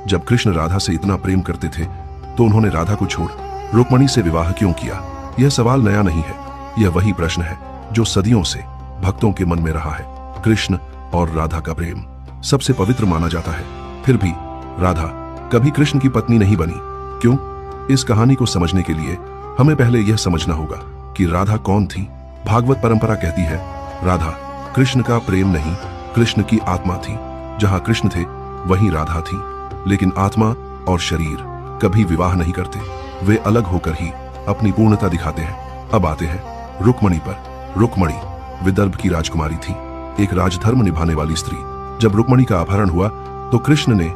जब कृष्ण राधा से इतना प्रेम करते थे तो उन्होंने राधा को छोड़ रुक्मणी से विवाह क्यों किया? यह सवाल नया नहीं है, यह वही प्रश्न है जो सदियों से भक्तों के मन में रहा है। कृष्ण और राधा का प्रेम सबसे पवित्र माना जाता है, फिर भी राधा कभी कृष्ण की पत्नी नहीं बनी। क्यों? इस कहानी को समझने के लिए हमें पहले यह समझना होगा कि राधा कौन थी। भागवत परंपरा कहती है राधा कृष्ण का प्रेम नहीं, कृष्ण की आत्मा थी। जहां कृष्ण थे वहीं राधा थी, लेकिन आत्मा और शरीर कभी विवाह नहीं करते, वे अलग होकर ही अपनी पूर्णता दिखाते हैं। अब आते हैं रुक्मणी पर। रुक्मणी विदर्भ की राजकुमारी थी, एक राजधर्म निभाने वाली स्त्री। जब रुक्मणी का अपहरण हुआ तो कृष्ण ने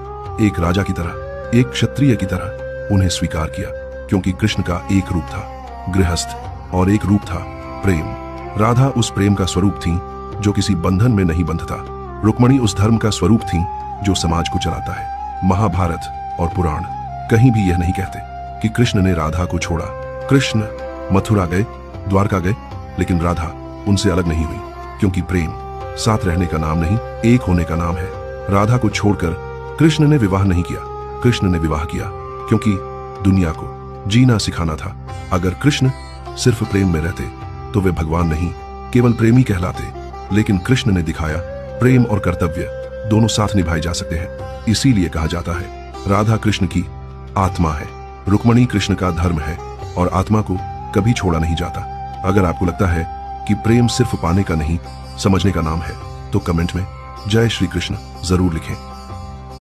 एक राजा की तरह, एक क्षत्रिय की तरह उन्हें स्वीकार किया, क्योंकि कृष्ण का एक रूप था गृहस्थ और एक रूप था प्रेम। राधा उस प्रेम का स्वरूप थी जो किसी बंधन में नहीं बंधता। रुक्मणी उस धर्म का स्वरूप थी जो समाज को चलाता है। महाभारत और पुराण कहीं भी यह नहीं कहते कि कृष्ण ने राधा को छोड़ा। कृष्ण मथुरा गए, द्वारका गए, लेकिन राधा उनसे अलग नहीं हुई, क्योंकि प्रेम साथ रहने का नाम नहीं, एक होने का नाम है। राधा को छोड़कर कृष्ण ने विवाह नहीं किया, कृष्ण ने विवाह किया क्योंकि दुनिया को जीना सिखाना था। अगर कृष्ण सिर्फ प्रेम में रहते तो वे भगवान नहीं, केवल प्रेमी कहलाते, लेकिन कृष्ण ने दिखाया प्रेम और कर्तव्य दोनों साथ निभाए जा सकते हैं। इसीलिए कहा जाता है राधा कृष्ण की आत्मा है, रुक्मणी कृष्ण का धर्म है, और आत्मा को कभी छोड़ा नहीं जाता। अगर आपको लगता है कि प्रेम सिर्फ पाने का नहीं, समझने का नाम है, तो कमेंट में जय श्री कृष्ण जरूर लिखें।